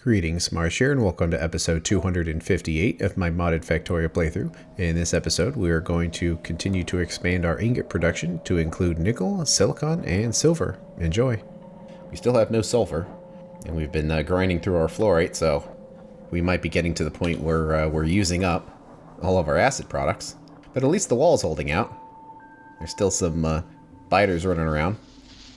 Greetings, Marsh here, and welcome to episode 258 of my modded Factorio playthrough. In this episode, we are going to continue to expand our ingot production to include nickel, silicon, and silver. Enjoy. We still have no sulfur, and we've been grinding through our fluorite, so we might be getting to the point where we're using up all of our acid products. But at least the wall's holding out. There's still some biters running around.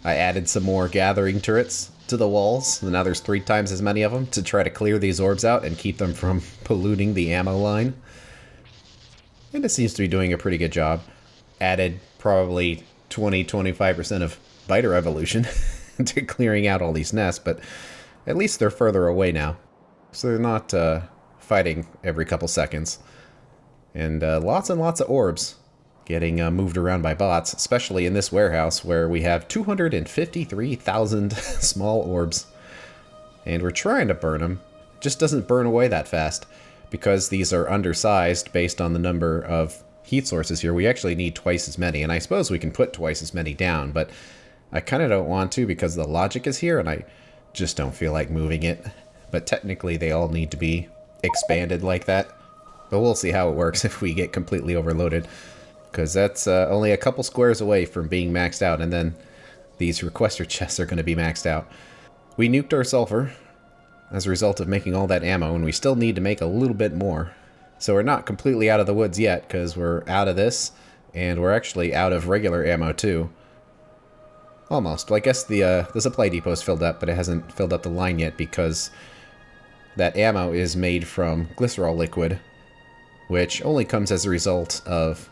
I added some more gathering turrets to the walls, and now there's 3 times as many of them to try to clear these orbs out and keep them from polluting the ammo line. And it seems to be doing a pretty good job. Added probably 20-25% of biter evolution to clearing out all these nests, but at least they're further away now. So they're not fighting every couple seconds. And lots of orbs getting moved around by bots, especially in this warehouse where we have 253,000 small orbs. And we're trying to burn them. It just doesn't burn away that fast because these are undersized based on the number of heat sources here. We actually need twice as many, and I suppose we can put twice as many down, but I kind of don't want to because the logic is here and I just don't feel like moving it. But technically they all need to be expanded like that. But we'll see how it works if we get completely overloaded. Because that's only a couple squares away from being maxed out, and then these requester chests are going to be maxed out. We nuked our sulfur as a result of making all that ammo, and we still need to make a little bit more. So we're not completely out of the woods yet, because we're out of this, and we're actually out of regular ammo too. Almost. Well, I guess the supply depot is filled up, but it hasn't filled up the line yet because that ammo is made from glycerol liquid, which only comes as a result of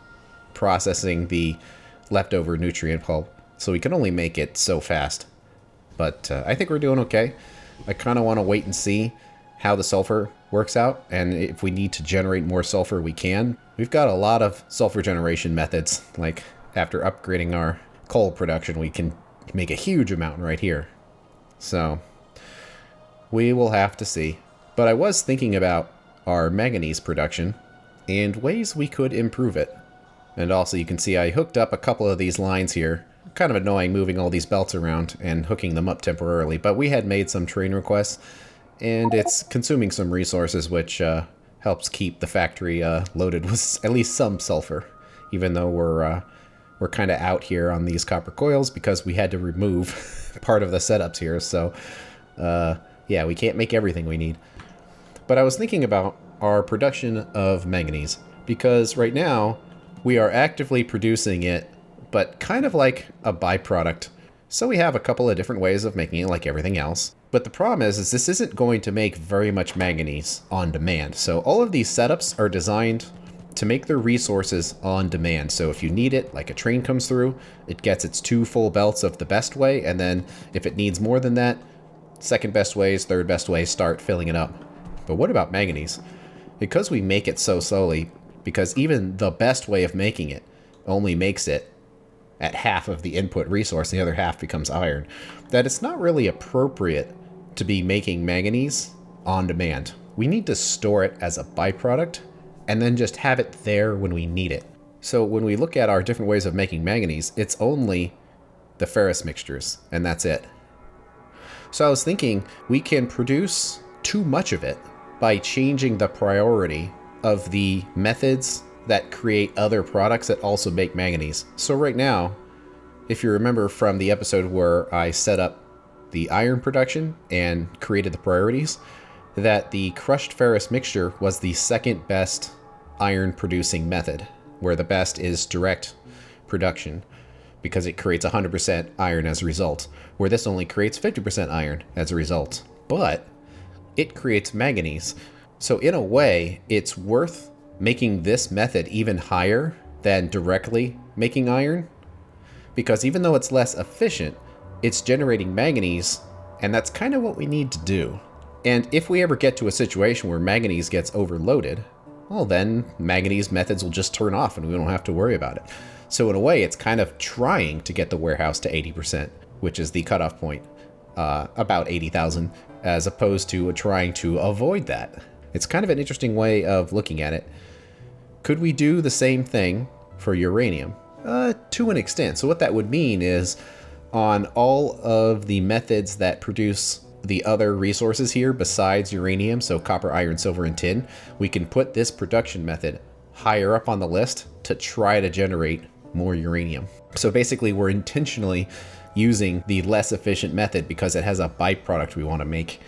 processing the leftover nutrient pulp, so we can only make it so fast. But I think we're doing okay. I kind of want to wait and see how the sulfur works out, and if we need to generate more sulfur, we can. We've got a lot of sulfur generation methods, like after upgrading our coal production, we can make a huge amount right here. So we will have to see. But I was thinking about our manganese production and ways we could improve it. And also you can see I hooked up a couple of these lines here. Kind of annoying moving all these belts around and hooking them up temporarily, but we had made some train requests and it's consuming some resources, which helps keep the factory loaded with at least some sulfur, even though we're kind of out here on these copper coils because we had to remove part of the setups here. So yeah, we can't make everything we need. But I was thinking about our production of manganese, because right now we are actively producing it, but kind of like a byproduct. So we have a couple of different ways of making it like everything else. But the problem is this isn't going to make very much manganese on demand. So all of these setups are designed to make their resources on demand. So if you need it, like a train comes through, it gets its 2 full belts of the best way, and then if it needs more than that, second best ways, third best ways, start filling it up. But what about manganese? Because we make it so slowly, because even the best way of making it only makes it at half of the input resource, the other half becomes iron, that it's not really appropriate to be making manganese on demand. We need to store it as a byproduct and then just have it there when we need it. So when we look at our different ways of making manganese, it's only the ferrous mixtures, and that's it. So I was thinking we can produce too much of it by changing the priority of the methods that create other products that also make manganese. So right now, if you remember from the episode where I set up the iron production and created the priorities, that the crushed ferrous mixture was the second best iron producing method, where the best is direct production because it creates 100% iron as a result, where this only creates 50% iron as a result. But it creates manganese. So in a way, it's worth making this method even higher than directly making iron, because even though it's less efficient, it's generating manganese, and that's kind of what we need to do. And if we ever get to a situation where manganese gets overloaded, well then manganese methods will just turn off and we don't have to worry about it. So in a way, it's kind of trying to get the warehouse to 80%, which is the cutoff point, about 80,000, as opposed to trying to avoid that. It's kind of an interesting way of looking at it. Could we do the same thing for uranium? To an extent. So what that would mean is on all of the methods that produce the other resources here besides uranium, so copper, iron, silver, and tin, we can put this production method higher up on the list to try to generate more uranium. So basically we're intentionally using the less efficient method because it has a byproduct we want to make.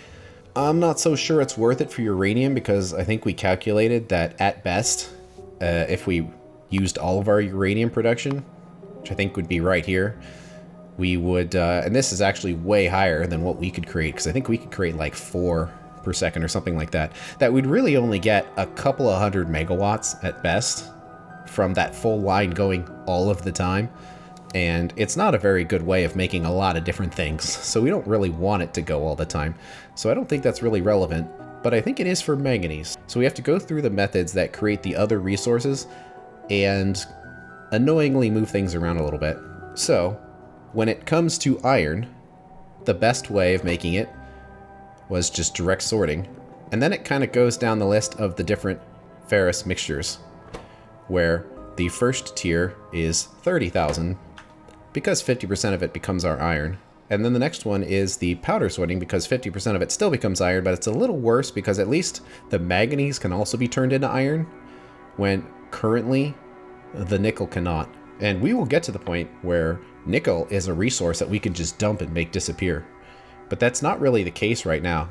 I'm not so sure it's worth it for uranium because I think we calculated that at best, if we used all of our uranium production, which I think would be right here, we would, and this is actually way higher than what we could create, because I think we could create like 4 per second or something like that, that we'd really only get a couple of 100 megawatts at best from that full line going all of the time. And it's not a very good way of making a lot of different things, so we don't really want it to go all the time. So I don't think that's really relevant, but I think it is for manganese. So we have to go through the methods that create the other resources and annoyingly move things around a little bit. So when it comes to iron, the best way of making it was just direct sorting. And then it kind of goes down the list of the different ferrous mixtures, where the first tier is 30,000, because 50% of it becomes our iron. And then the next one is the powder sorting, because 50% of it still becomes iron, but it's a little worse because at least the manganese can also be turned into iron, when currently the nickel cannot. And we will get to the point where nickel is a resource that we can just dump and make disappear. But that's not really the case right now,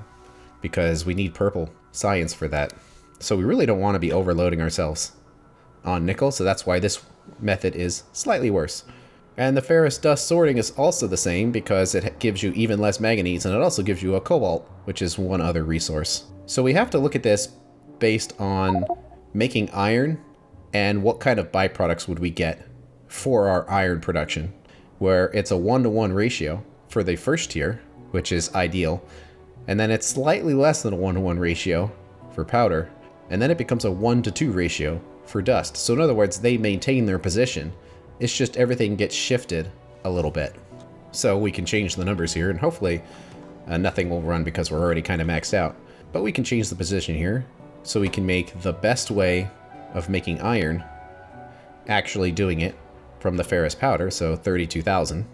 because we need purple science for that. So we really don't want to be overloading ourselves on nickel, so that's why this method is slightly worse. And the ferrous dust sorting is also the same because it gives you even less manganese, and it also gives you a cobalt, which is one other resource. So we have to look at this based on making iron and what kind of byproducts would we get for our iron production, where it's a 1-to-1 ratio for the first tier, which is ideal, and then it's slightly less than a 1-to-1 ratio for powder, and then it becomes a 1-to-2 ratio for dust. So in other words, they maintain their position. It's just everything gets shifted a little bit. So we can change the numbers here, and hopefully nothing will run because we're already kind of maxed out. But we can change the position here, so we can make the best way of making iron actually doing it from the ferrous powder, so 32,000.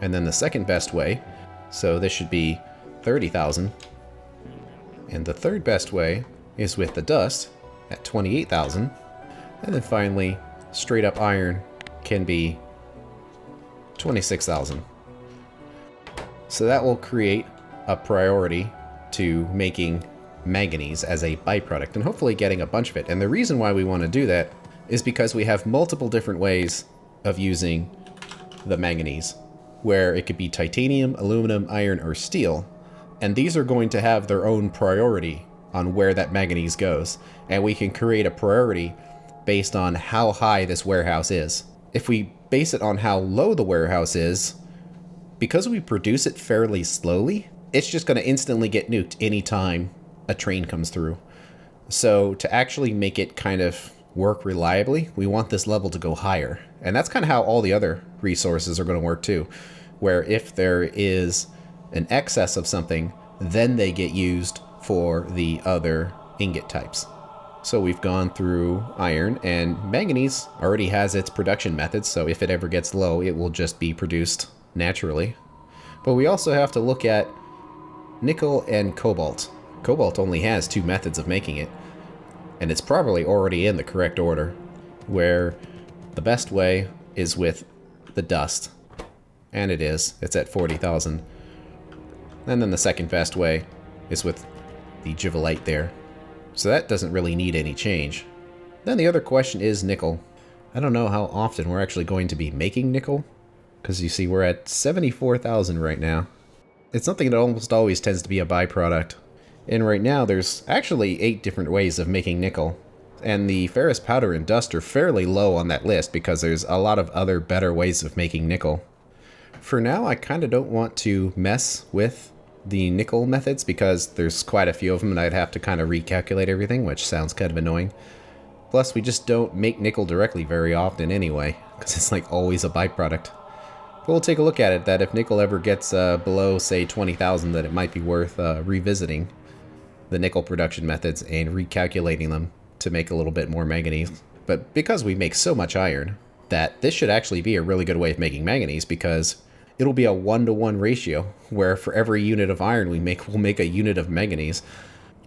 And then the second best way, so this should be 30,000. And the third best way is with the dust at 28,000. And then finally, straight up iron can be 26,000. So that will create a priority to making manganese as a byproduct and hopefully getting a bunch of it. And the reason why we want to do that is because we have multiple different ways of using the manganese, where it could be titanium, aluminum, iron, or steel. And these are going to have their own priority on where that manganese goes. And we can create a priority based on how high this warehouse is. If we base it on how low the warehouse is, because we produce it fairly slowly, it's just going to instantly get nuked anytime a train comes through. So to actually make it kind of work reliably, we want this level to go higher. And that's kind of how all the other resources are going to work too, where if there is an excess of something, then they get used for the other ingot types. So we've gone through iron, and manganese already has its production methods, so if it ever gets low, it will just be produced naturally. But we also have to look at nickel and cobalt. Cobalt only has 2 methods of making it, and it's probably already in the correct order, where the best way is with the dust, and it is. It's at 40,000. And then the second best way is with the givelite there. So that doesn't really need any change. Then the other question is nickel. I don't know how often we're actually going to be making nickel, because you see we're at 74,000 right now. It's something that almost always tends to be a byproduct. And right now there's actually 8 different ways of making nickel. And the ferrous powder and dust are fairly low on that list because there's a lot of other better ways of making nickel. For now, I kind of don't want to mess with the nickel methods because there's quite a few of them and I'd have to kind of recalculate everything, which sounds kind of annoying. Plus, we just don't make nickel directly very often anyway, because it's like always a byproduct. But we'll take a look at it, that if nickel ever gets below, say, 20,000, that it might be worth revisiting the nickel production methods and recalculating them to make a little bit more manganese. But because we make so much iron, that this should actually be a really good way of making manganese, because it'll be a 1-to-1 ratio, where for every unit of iron we make, we'll make a unit of manganese.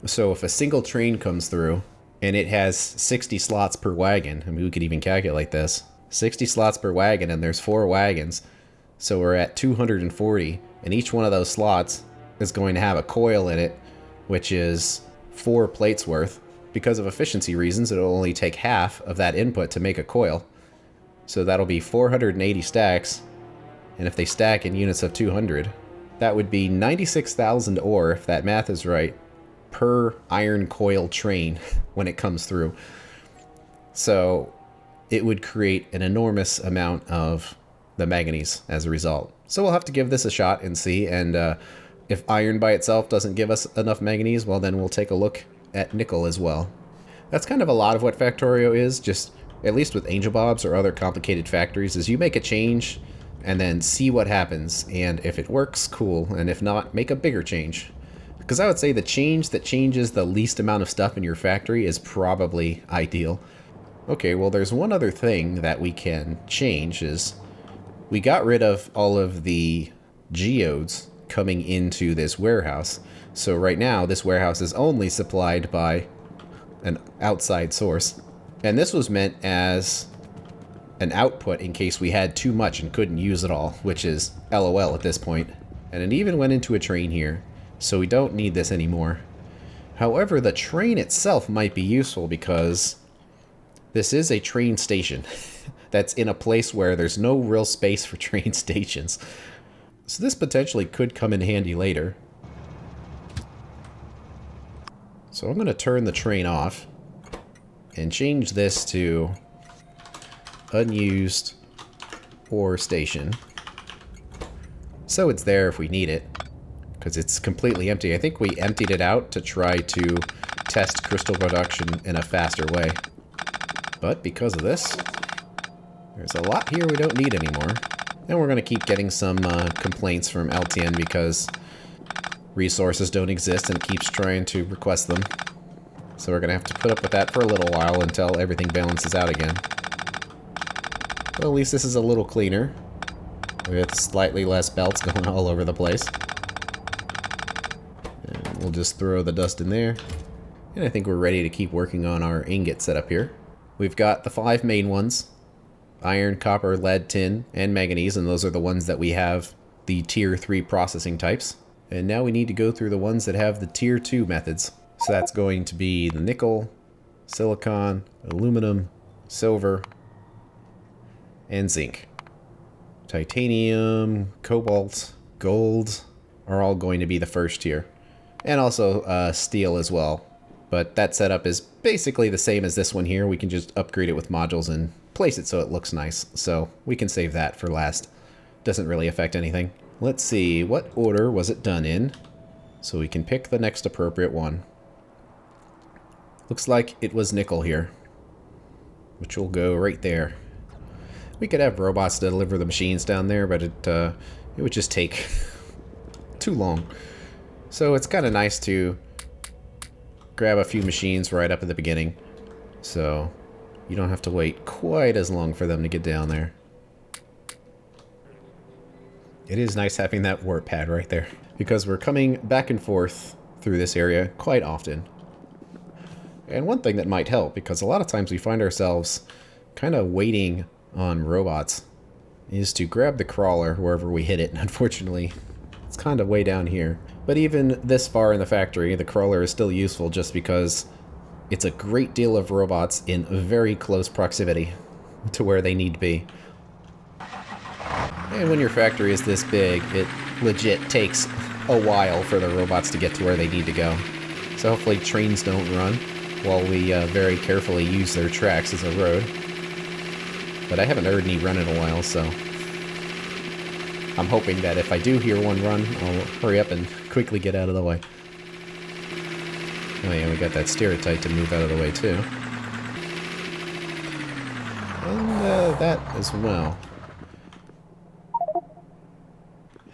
So if a single train comes through and it has 60 slots per wagon, I mean, we could even calculate this. 60 slots per wagon, and there's 4 wagons. So we're at 240, and each one of those slots is going to have a coil in it, which is 4 plates worth. Because of efficiency reasons, it'll only take half of that input to make a coil. So that'll be 480 stacks, and if they stack in units of 200, that would be 96,000 ore, if that math is right, per iron coil train when it comes through. So it would create an enormous amount of the manganese as a result. So we'll have to give this a shot and see, and if iron by itself doesn't give us enough manganese, well then we'll take a look at nickel as well. That's kind of a lot of what Factorio is, just at least with Angel Bobs or other complicated factories, is you make a change and then see what happens, and if it works, cool, and if not, make a bigger change. Because I would say the change that changes the least amount of stuff in your factory is probably ideal. Okay, well there's one other thing that we can change, is we got rid of all of the geodes coming into this warehouse. So right now, this warehouse is only supplied by an outside source. And this was meant as an output in case we had too much and couldn't use it all, which is LOL at this point. And it even went into a train here, so we don't need this anymore. However, the train itself might be useful because this is a train station that's in a place where there's no real space for train stations. So this potentially could come in handy later. So I'm going to turn the train off and change this to unused ore station. So it's there if we need it, because it's completely empty. I think we emptied it out to try to test crystal production in a faster way. But because of this, there's a lot here we don't need anymore. And we're going to keep getting some complaints from LTN because resources don't exist and it keeps trying to request them. So we're going to have to put up with that for a little while until everything balances out again. Well, at least this is a little cleaner, with slightly less belts going all over the place. And we'll just throw the dust in there. And I think we're ready to keep working on our ingot setup here. We've got the 5 main ones: iron, copper, lead, tin, and manganese, and those are the ones that we have the tier 3 processing types. And now we need to go through the ones that have the tier 2 methods. So that's going to be the nickel, silicon, aluminum, silver, and zinc. Titanium, cobalt, gold are all going to be the first tier. And also steel as well. But that setup is basically the same as this one here. We can just upgrade it with modules and place it so it looks nice. So we can save that for last. Doesn't really affect anything. Let's see, what order was it done in? So we can pick the next appropriate one. Looks like it was nickel here, which will go right there. We could have robots to deliver the machines down there, but it would just take too long. So it's kind of nice to grab a few machines right up at the beginning, so you don't have to wait quite as long for them to get down there. It is nice having that warp pad right there, because we're coming back and forth through this area quite often. And one thing that might help, because a lot of times we find ourselves kind of waiting on robots, is to grab the crawler wherever we hit it. And unfortunately, it's kind of way down here. But even this far in the factory, the crawler is still useful just because it's a great deal of robots in very close proximity to where they need to be. And when your factory is this big, it legit takes a while for the robots to get to where they need to go. So hopefully trains don't run while we very carefully use their tracks as a road. But I haven't heard any run in a while, so I'm hoping that if I do hear one run, I'll hurry up and quickly get out of the way. Oh yeah, we got that stereotype to move out of the way too. And that as well.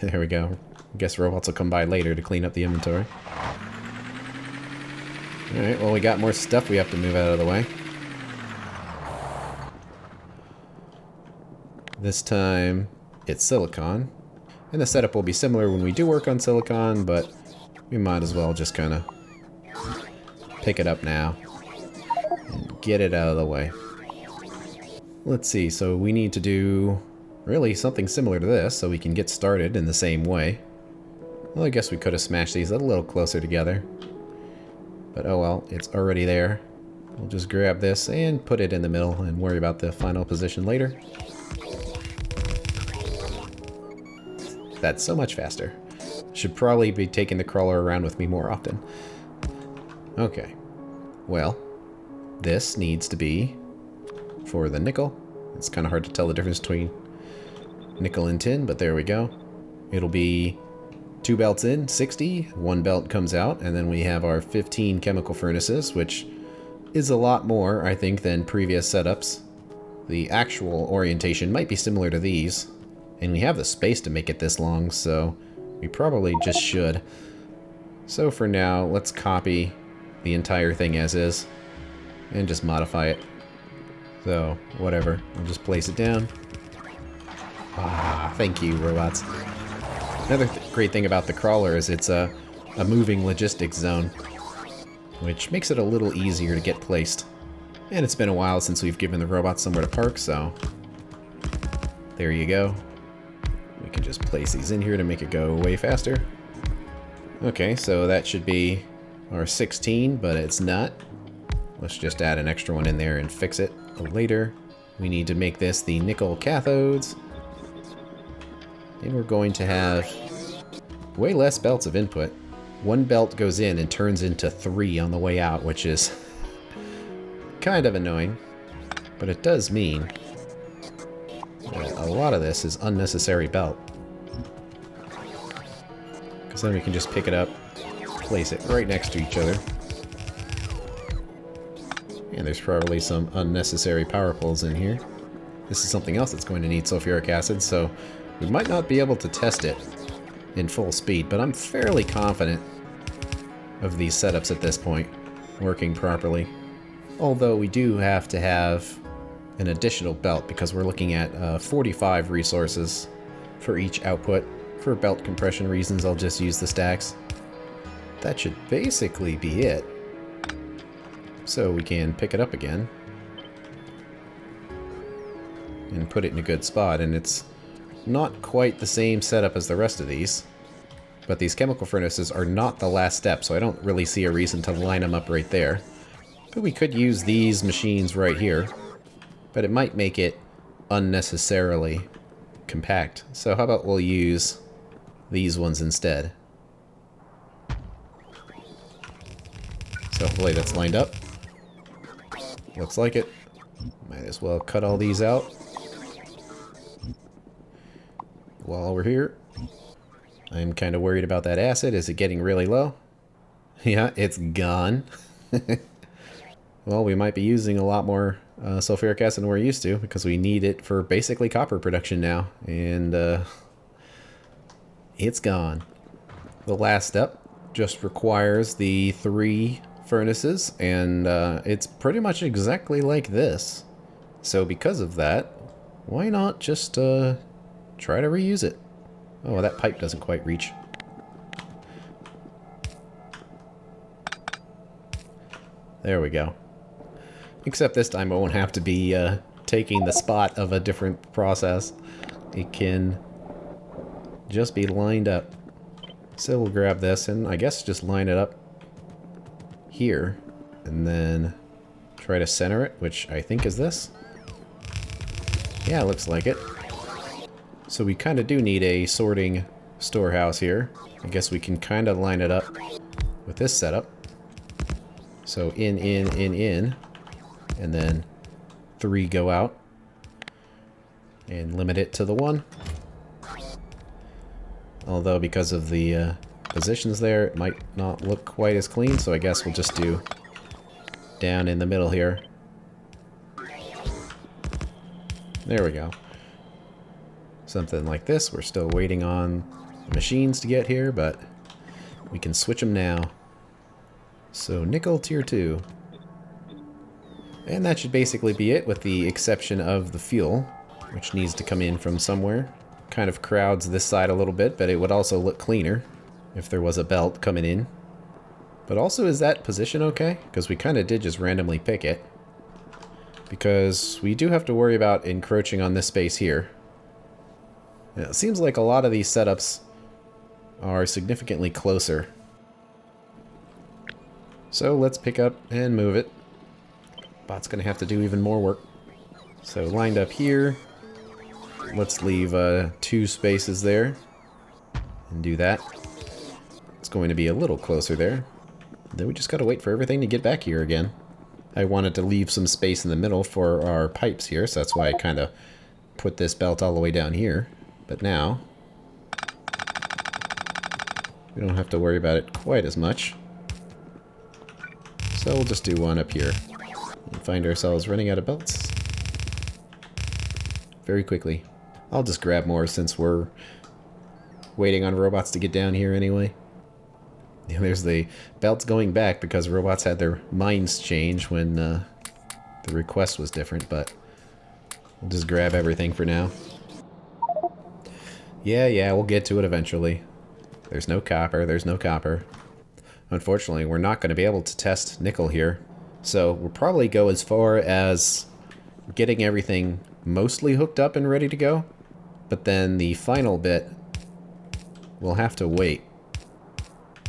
There we go. I guess robots will come by later to clean up the inventory. Alright, well we got more stuff we have to move out of the way. This time, it's silicon. And the setup will be similar when we do work on silicon, but we might as well just kind of pick it up now and get it out of the way. Let's see, so we need to do really something similar to this so we can get started in the same way. Well, I guess we could have smashed these a little closer together. But oh well, it's already there. We'll just grab this and put it in the middle and worry about the final position later. That's so much faster. Should probably be taking the crawler around with me more often. Okay. Well, this needs to be for the nickel. It's kind of hard to tell the difference between nickel and tin, but there we go. It'll be 2 belts in, 60, 1 belt comes out, and then we have our 15 chemical furnaces, which is a lot more, I think, than previous setups. The actual orientation might be similar to these, and we have the space to make it this long, so we probably just should. So for now, let's copy the entire thing as is, and just modify it. So, whatever, I'll just place it down. Ah, thank you, robots. Another great thing about the crawler is it's a moving logistics zone, which makes it a little easier to get placed. And it's been a while since we've given the robots somewhere to park, so there you go. We can just place these in here to make it go way faster. Okay, so that should be our 16, but it's not. Let's just add an extra one in there and fix it later. We need to make this the nickel cathodes. And we're going to have way less belts of input. 1 belt goes in and turns into 3 on the way out, which is kind of annoying. But it does mean that a lot of this is unnecessary belt. Because then we can just pick it up, place it right next to each other. And there's probably some unnecessary power poles in here. This is something else that's going to need sulfuric acid, so we might not be able to test it in full speed, but I'm fairly confident of these setups at this point working properly. Although we do have to have an additional belt because we're looking at 45 resources for each output. For belt compression reasons, I'll just use the stacks. That should basically be it. So we can pick it up again and put it in a good spot, and it's not quite the same setup as the rest of these, but these chemical furnaces are not the last step, so I don't really see a reason to line them up right there. But we could use these machines right here, but it might make it unnecessarily compact. So how about we'll use these ones instead. So hopefully that's lined up. Looks like it. Might as well cut all these out while we're here. I'm kind of worried about that acid. Is it getting really low? Yeah, it's gone. Well, we might be using a lot more sulfuric acid than we're used to because we need it for basically copper production now. And it's gone. The last step just requires the 3 furnaces, and it's pretty much exactly like this. So because of that, why not just try to reuse it? Oh, that pipe doesn't quite reach. There we go. Except this time I won't have to be taking the spot of a different process. It can just be lined up. So we'll grab this and I guess just line it up here, and then try to center it, which I think is this. Yeah, looks like it. So we kind of do need a sorting storehouse here. I guess we can kind of line it up with this setup. So in, and then 3 go out, and limit it to the 1. Although because of the positions there, it might not look quite as clean, so I guess we'll just do down in the middle here. There we go. Something like this. We're still waiting on the machines to get here, but we can switch them now. So nickel tier 2. And that should basically be it, with the exception of the fuel, which needs to come in from somewhere. kind of crowds this side a little bit, but it would also look cleaner if there was a belt coming in. But also, is that position okay? Because we kind of did just randomly pick it. Because we do have to worry about encroaching on this space here. It seems like a lot of these setups are significantly closer. So let's pick up and move it. Bot's going to have to do even more work. So lined up here. Let's leave 2 spaces there. And do that. It's going to be a little closer there. Then we just got to wait for everything to get back here again. I wanted to leave some space in the middle for our pipes here, so that's why I kind of put this belt all the way down here. But now, we don't have to worry about it quite as much. So we'll just do one up here. And find ourselves running out of belts very quickly. I'll just grab more since we're waiting on robots to get down here anyway. Yeah, there's the belts going back because robots had their minds change when the request was different, but we'll just grab everything for now. Yeah, we'll get to it eventually. There's no copper, there's no copper. Unfortunately, we're not going to be able to test nickel here, so we'll probably go as far as getting everything mostly hooked up and ready to go, but then the final bit, we'll have to wait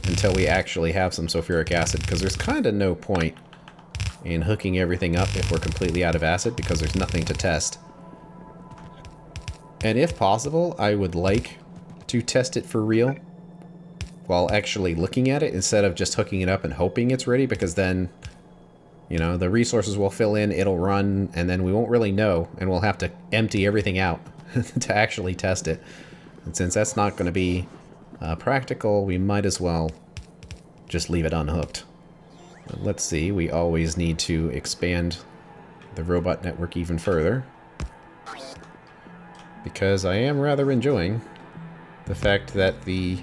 until we actually have some sulfuric acid, because there's kind of no point in hooking everything up if we're completely out of acid, because there's nothing to test. And if possible, I would like to test it for real while actually looking at it, instead of just hooking it up and hoping it's ready, because then, you know, the resources will fill in, it'll run, and then we won't really know, and we'll have to empty everything out to actually test it. And since that's not going to be practical, we might as well just leave it unhooked. But let's see, we always need to expand the robot network even further, because I am rather enjoying the fact that the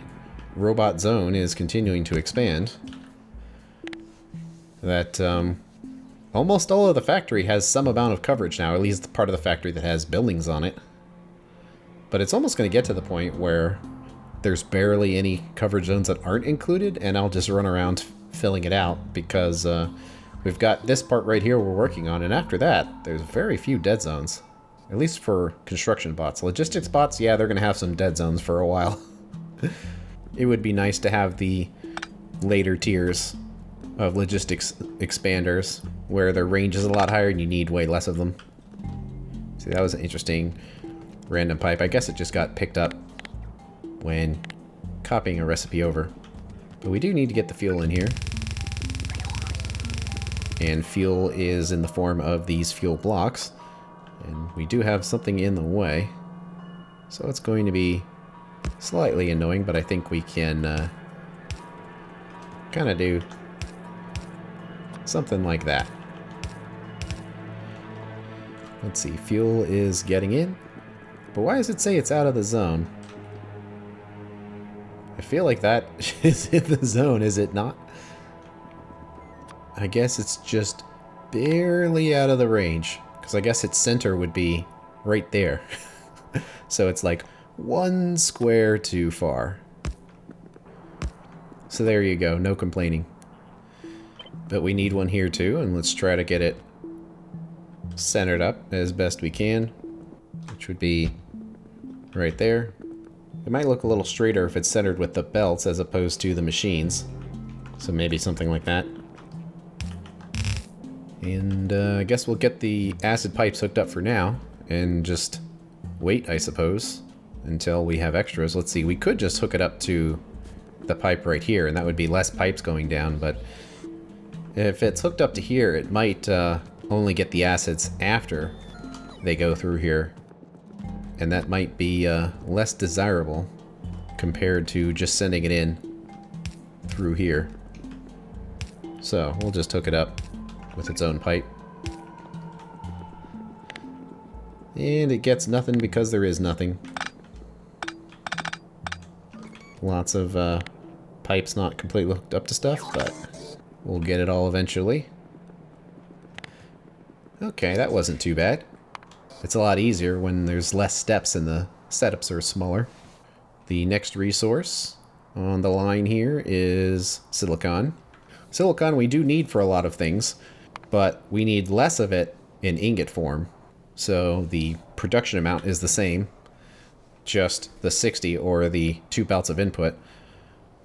robot zone is continuing to expand. That almost all of the factory has some amount of coverage now, at least the part of the factory that has buildings on it. But it's almost going to get to the point where there's barely any coverage zones that aren't included, and I'll just run around filling it out, because we've got this part right here we're working on, and after that, there's very few dead zones. At least for construction bots. Logistics bots, yeah, they're going to have some dead zones for a while. It would be nice to have the later tiers of logistics expanders, where their range is a lot higher and you need way less of them. See, that was an interesting random pipe. I guess it just got picked up when copying a recipe over. But we do need to get the fuel in here. And fuel is in the form of these fuel blocks. And we do have something in the way. So it's going to be slightly annoying, but I think we can kind of do something like that. Let's see, fuel is getting in. But why does it say it's out of the zone? I feel like that is in the zone, is it not? I guess it's just barely out of the range, because I guess its center would be right there. So it's like 1 square too far. So there you go, no complaining. But we need one here too, and let's try to get it centered up as best we can, which would be right there. It might look a little straighter if it's centered with the belts as opposed to the machines. So maybe something like that. And I guess we'll get the acid pipes hooked up for now and just wait, I suppose, until we have extras. Let's see, we could just hook it up to the pipe right here, and that would be less pipes going down, but if it's hooked up to here, it might only get the acids after they go through here. And that might be less desirable compared to just sending it in through here. So we'll just hook it up with its own pipe. And it gets nothing because there is nothing. Lots of pipes not completely hooked up to stuff, but we'll get it all eventually. Okay, that wasn't too bad. It's a lot easier when there's less steps in the setups are smaller. The next resource on the line here is silicon. Silicon we do need for a lot of things, but we need less of it in ingot form. So the production amount is the same, just the 60 or the 2 belts of input.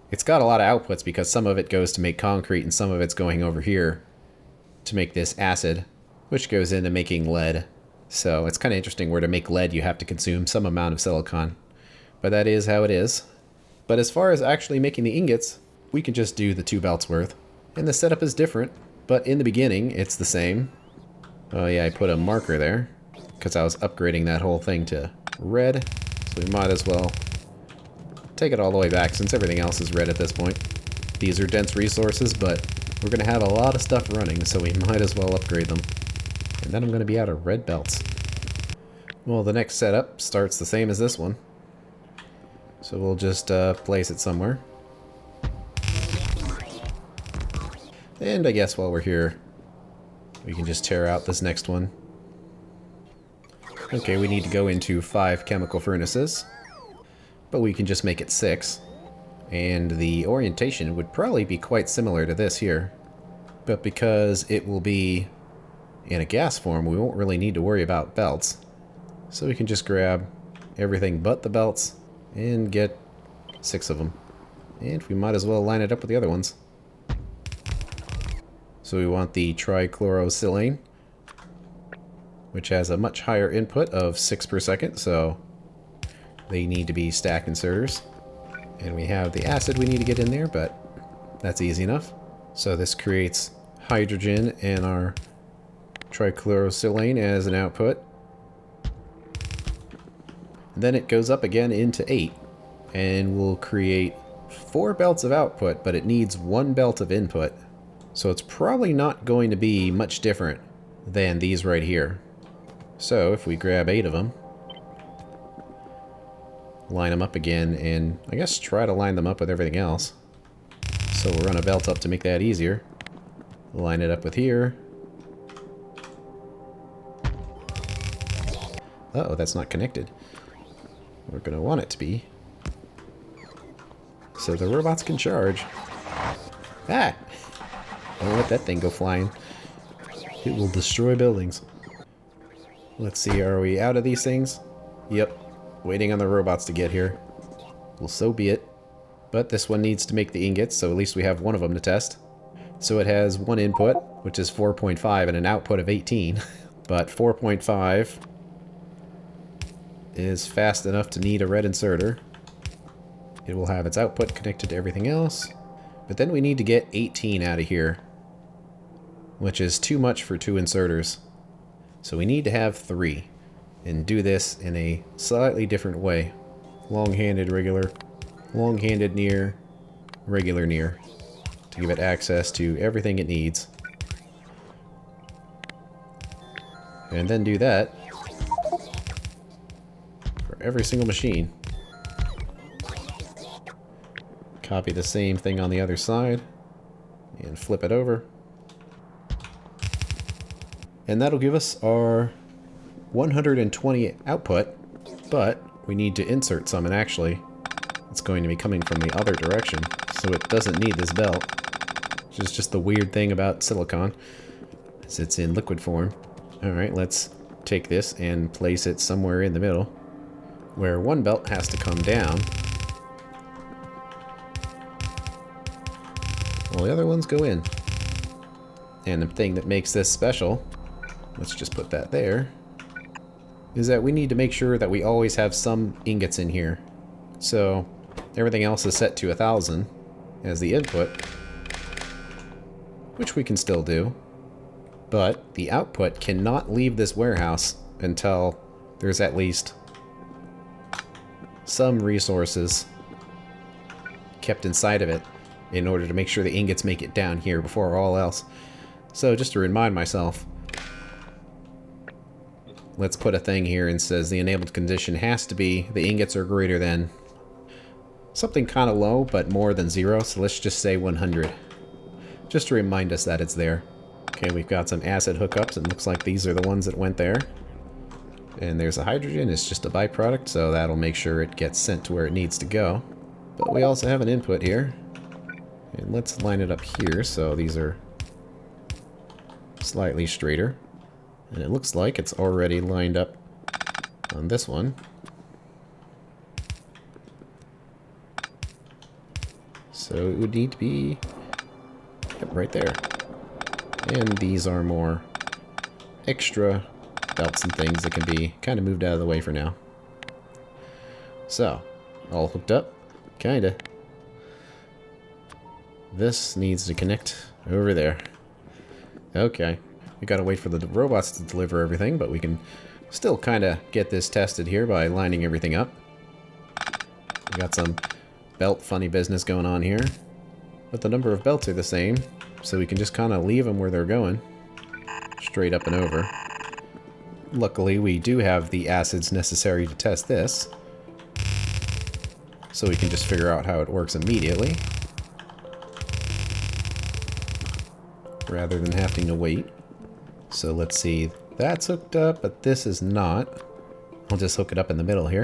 It's got a lot of outputs because some of it goes to make concrete and some of it's going over here to make this acid, which goes into making lead. So it's kind of interesting where to make lead you have to consume some amount of silicon. But that is how it is. But as far as actually making the ingots, we can just do the 2 belts worth. And the setup is different, but in the beginning it's the same. Oh yeah, I put a marker there because I was upgrading that whole thing to red. So we might as well take it all the way back since everything else is red at this point. These are dense resources, but we're going to have a lot of stuff running, so we might as well upgrade them. And then I'm going to be out of red belts. Well, the next setup starts the same as this one. So we'll just place it somewhere. And I guess while we're here, we can just tear out this next one. Okay, we need to go into 5 chemical furnaces. But we can just make it 6. And the orientation would probably be quite similar to this here. But because it will be in a gas form, we won't really need to worry about belts. So we can just grab everything but the belts and get 6 of them. And we might as well line it up with the other ones. So we want the trichlorosilane, which has a much higher input of 6 per second, so they need to be stack inserters. And we have the acid we need to get in there, but that's easy enough. So this creates hydrogen and our trichlorosilane as an output. And then it goes up again into 8, and we'll create 4 belts of output, but it needs 1 belt of input. So it's probably not going to be much different than these right here. So if we grab 8 of them, line them up again, and I guess try to line them up with everything else. So we'll run a belt up to make that easier. Line it up with here. Uh-oh, that's not connected. We're going to want it to be. So the robots can charge. Ah! Don't let that thing go flying. It will destroy buildings. Let's see, are we out of these things? Yep. Waiting on the robots to get here. Well, so be it. But this one needs to make the ingots, so at least we have one of them to test. So it has 1 input, which is 4.5, and an output of 18. But 4.5 is fast enough to need a red inserter. It will have its output connected to everything else. But then we need to get 18 out of here, which is too much for 2 inserters. So we need to have 3. And do this in a slightly different way. Long-handed regular, long-handed near, regular near, to give it access to everything it needs. And then do that for every single machine. Copy the same thing on the other side and flip it over. And that'll give us our 120 output, but we need to insert some, and actually it's going to be coming from the other direction, so it doesn't need this belt, which is just the weird thing about silicon, is it's in liquid form. Alright, let's take this and place it somewhere in the middle, where 1 belt has to come down, while the other ones go in. And the thing that makes this special, let's just put that there, is that we need to make sure that we always have some ingots in here. So everything else is set to 1000 as the input, which we can still do, but the output cannot leave this warehouse until there's at least some resources kept inside of it in order to make sure the ingots make it down here before all else. So just to remind myself, let's put a thing here and says the enabled condition has to be the ingots are greater than something kind of low but more than 0, so let's just say 100. Just to remind us that it's there. Okay, we've got some acid hookups. It looks like these are the ones that went there. And there's a hydrogen, it's just a byproduct, so that'll make sure it gets sent to where it needs to go. But we also have an input here. And let's line it up here so these are slightly straighter. And it looks like it's already lined up on this one. So it would need to be right there. And these are more extra belts and things that can be kind of moved out of the way for now. So, all hooked up, kinda. This needs to connect over there. Okay, we gotta wait for the robots to deliver everything, but we can still kinda get this tested here by lining everything up. We got some belt funny business going on here, but the number of belts are the same, so we can just kinda leave them where they're going, straight up and over. Luckily, we do have the acids necessary to test this, so we can just figure out how it works immediately, rather than having to wait. So let's see, that's hooked up, but this is not. I'll just hook it up in the middle here.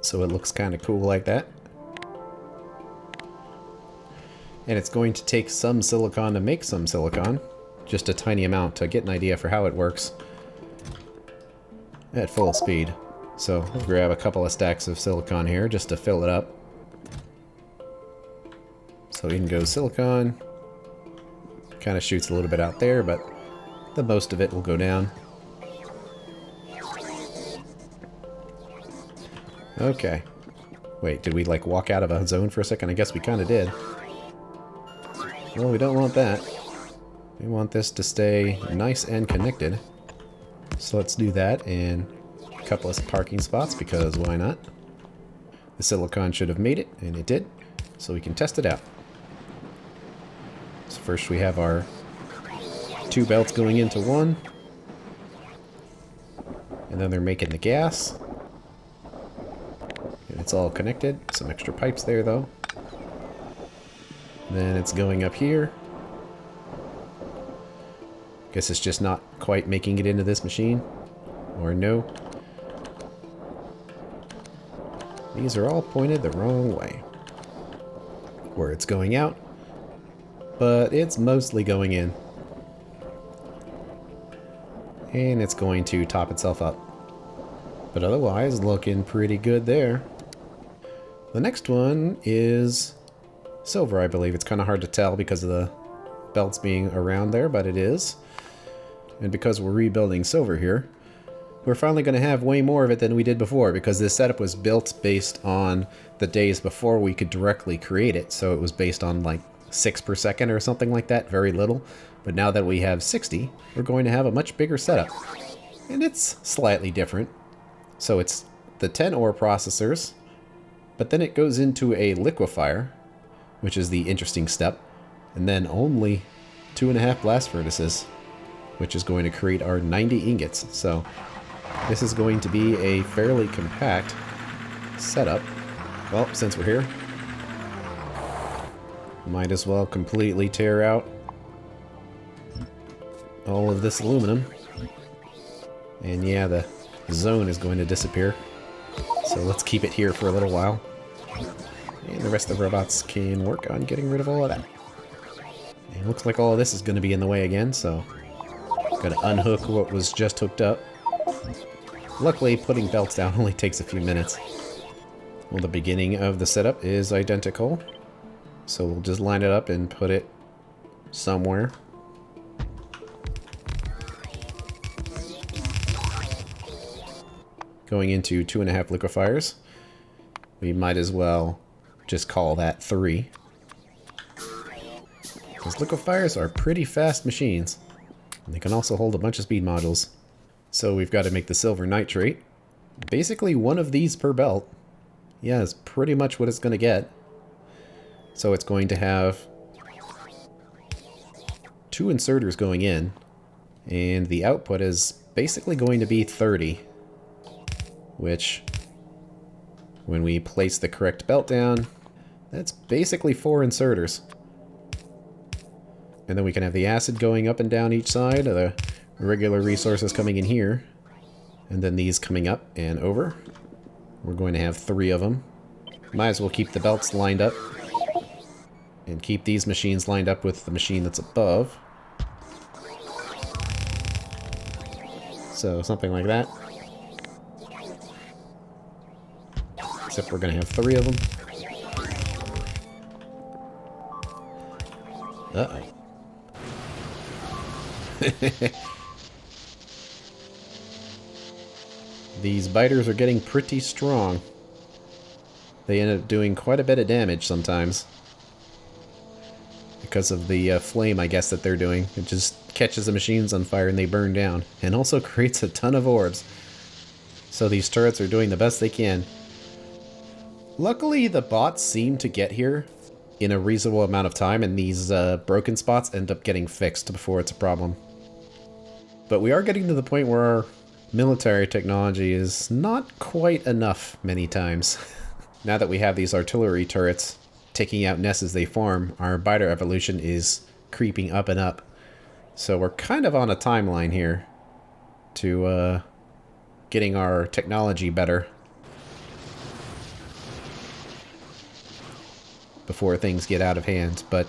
So it looks kind of cool like that. And it's going to take some silicon to make some silicon. Just a tiny amount to get an idea for how it works at full speed. So we'll grab a couple of stacks of silicon here just to fill it up. So in goes silicon. Kind of shoots a little bit out there, but the most of it will go down. Okay. Wait, did we like walk out of a zone for a second? I guess we kind of did. Well, we don't want that. We want this to stay nice and connected. So let's do that in a couple of parking spots, because why not? The silicon should have made it, and it did. So we can test it out. So first we have our two belts going into one. And then they're making the gas. And it's all connected. Some extra pipes there though. Then it's going up here. Guess it's just not quite making it into this machine. Or no. These are all pointed the wrong way. Where it's going out. But it's mostly going in. And it's going to top itself up. But otherwise, looking pretty good there. The next one is silver, I believe. It's kind of hard to tell because of the belts being around there, but it is. And because we're rebuilding silver here, we're finally going to have way more of it than we did before, because this setup was built based on the days before we could directly create it. So it was based on like 6 per second or something like that, very little. But now that we have 60, we're going to have a much bigger setup. And it's slightly different. So it's the 10 ore processors, but then it goes into a liquefier, which is the interesting step, and then only 2.5 blast furnaces, which is going to create our 90 ingots. So this is going to be a fairly compact setup. Well, since we're here, might as well completely tear out all of this aluminum. And yeah, the zone is going to disappear. So let's keep it here for a little while. And the rest of the robots can work on getting rid of all of that. And it looks like all of this is going to be in the way again, so got to unhook what was just hooked up. Luckily, putting belts down only takes a few minutes. Well, the beginning of the setup is identical. So we'll just line it up and put it somewhere. Going into 2.5 liquefiers. We might as well just call that 3. Because liquefiers are pretty fast machines. And they can also hold a bunch of speed modules. So we've got to make the silver nitrate. Basically one of these per belt. Yeah, is pretty much what it's going to get. So it's going to have 2 inserters going in. And the output is basically going to be 30. Which, when we place the correct belt down, that's basically 4 inserters. And then we can have the acid going up and down each side of the regular resources coming in here, and then these coming up and over. We're going to have 3 of them. Might as well keep the belts lined up and keep these machines lined up with the machine that's above. So something like that. Except we're going to have 3 of them. Uh-oh. These biters are getting pretty strong. They end up doing quite a bit of damage sometimes. Because of the flame, I guess, that they're doing. It just catches the machines on fire and they burn down. And also creates a ton of orbs. So these turrets are doing the best they can. Luckily, the bots seem to get here in a reasonable amount of time, and these broken spots end up getting fixed before it's a problem. But we are getting to the point where our military technology is not quite enough many times. Now that we have these artillery turrets taking out nests as they form, our biter evolution is creeping up and up. So we're kind of on a timeline here to getting our technology better before things get out of hand. But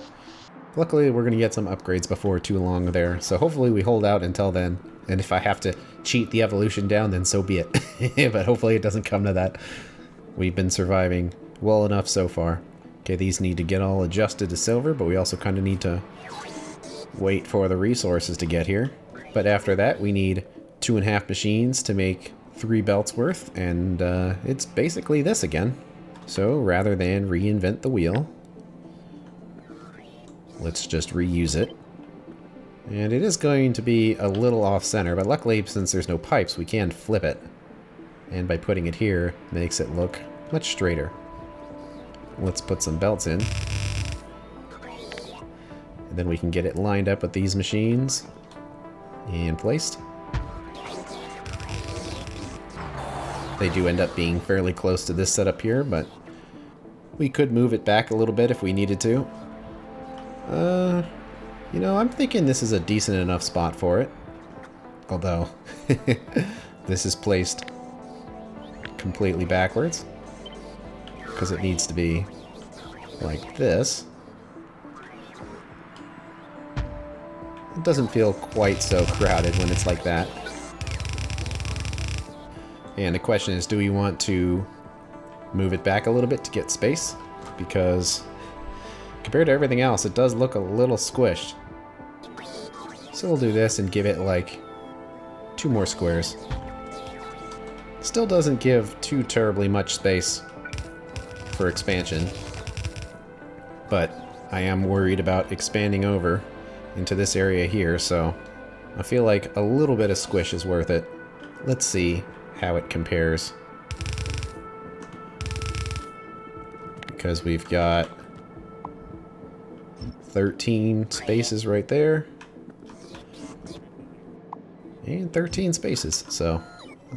luckily we're going to get some upgrades before too long there. So hopefully we hold out until then. And if I have to cheat the evolution down, then so be it. But hopefully it doesn't come to that. We've been surviving well enough so far. Okay, these need to get all adjusted to silver, but we also kind of need to wait for the resources to get here. But after that, we need 2.5 machines to make 3 belts worth, and it's basically this again. So rather than reinvent the wheel, let's just reuse it. And it is going to be a little off-center, but luckily, since there's no pipes, we can flip it. And by putting it here, makes it look much straighter. Let's put some belts in. And then we can get it lined up with these machines. And placed. They do end up being fairly close to this setup here, but we could move it back a little bit if we needed to. You know, I'm thinking this is a decent enough spot for it. Although, this is placed completely backwards. Because it needs to be like this. It doesn't feel quite so crowded when it's like that. And the question is, do we want to move it back a little bit to get space? Because compared to everything else, it does look a little squished. So we'll do this and give it like 2 more squares. Still doesn't give too terribly much space for expansion. But I am worried about expanding over into this area here, so I feel like a little bit of squish is worth it. Let's see how it compares. Because we've got 13 spaces right there. And 13 spaces, so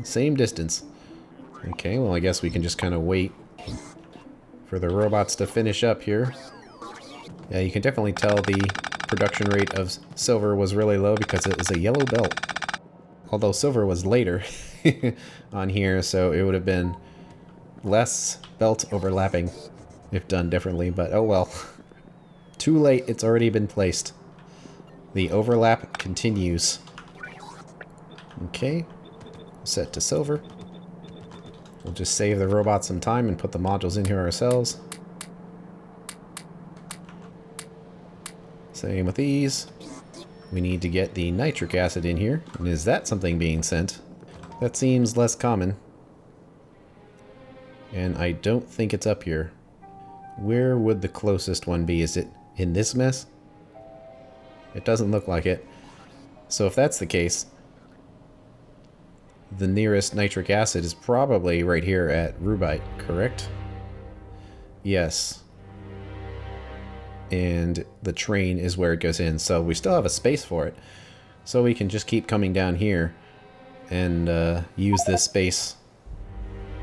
same distance. Okay, well I guess we can just kind of wait for the robots to finish up here. Yeah, you can definitely tell the production rate of silver was really low because it was a yellow belt. Although silver was later on here, so it would have been less belt overlapping if done differently, but oh well. Too late, it's already been placed. The overlap continues. Okay, set to silver. We'll just save the robots some time and put the modules in here ourselves. Same with these. We need to get the nitric acid in here. And is that something being sent? That seems less common. And I don't think it's up here. Where would the closest one be? Is it in this mess? It doesn't look like it. So if that's the case, the nearest nitric acid is probably right here at Rubite, correct? Yes. And the train is where it goes in, so we still have a space for it. So we can just keep coming down here and use this space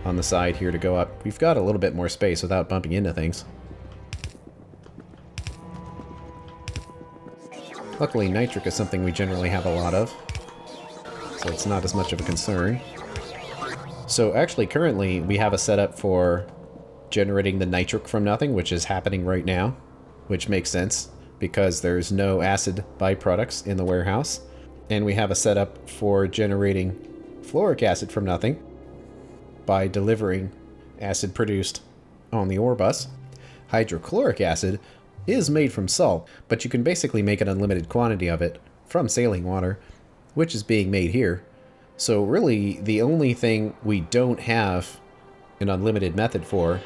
on the side here to go up. We've got a little bit more space without bumping into things. Luckily, nitric is something we generally have a lot of. so it's not as much of a concern. So actually, currently, we have a setup for generating the nitric from nothing, which is happening right now, which makes sense because there's no acid byproducts in the warehouse. And we have a setup for generating fluoric acid from nothing by delivering acid produced on the ore bus. Hydrochloric acid is made from salt, but you can basically make an unlimited quantity of it from saline water, which is being made here. So really, the only thing we don't have an unlimited method for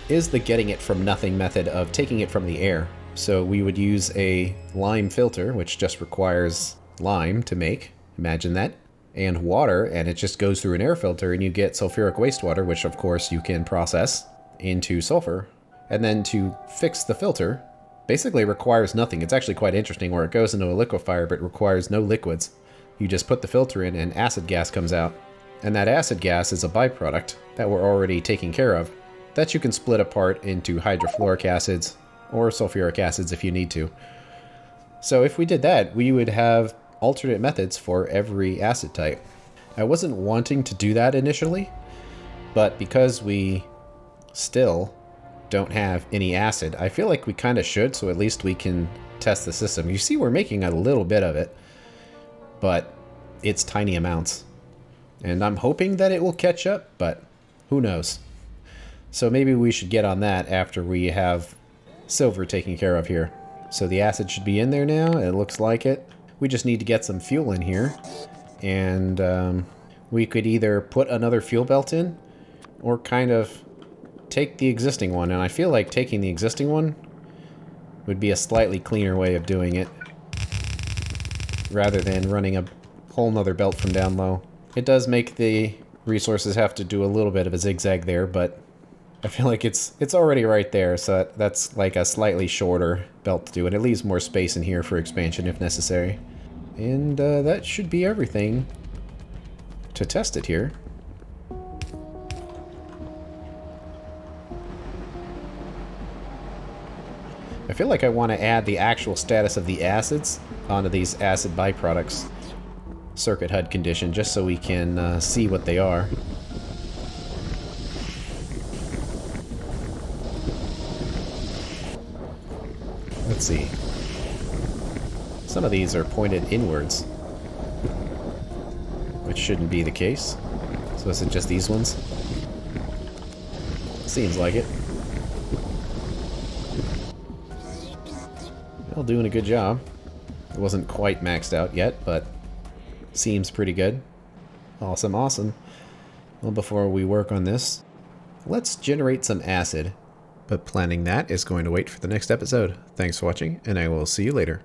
is the getting it from nothing method of taking it from the air. So we would use a lime filter, which just requires lime to make, imagine that, and water, and it just goes through an air filter and you get sulfuric wastewater, which of course you can process into sulfur. And then to fix the filter, basically requires nothing. It's actually quite interesting where it goes into a liquefier but requires no liquids. You just put the filter in and acid gas comes out. And that acid gas is a byproduct that we're already taking care of that you can split apart into hydrofluoric acids or sulfuric acids if you need to. So if we did that, we would have alternate methods for every acid type. I wasn't wanting to do that initially, but because we still don't have any acid, I feel like we kind of should, so at least we can test the system. You see we're making a little bit of it, but it's tiny amounts. And I'm hoping that it will catch up, but who knows. So maybe we should get on that after we have silver taken care of here. So the acid should be in there now, it looks like it. We just need to get some fuel in here. And we could either put another fuel belt in, or kind of take the existing one. And I feel like taking the existing one would be a slightly cleaner way of doing it, rather than running a whole nother belt from down low. It does make the resources have to do a little bit of a zigzag there, but I feel like it's already right there, so that's like a slightly shorter belt to do, and it leaves more space in here for expansion if necessary. And that should be everything to test it here. I feel like I want to add the actual status of the acids onto these acid byproducts circuit HUD condition, just so we can see what they are. Let's see. Some of these are pointed inwards, which shouldn't be the case. So is it just these ones? Seems like it. Well, doing a good job. It wasn't quite maxed out yet, but seems pretty good. Awesome, awesome. Well, before we work on this, let's generate some acid. But planning that is going to wait for the next episode. Thanks for watching, and I will see you later.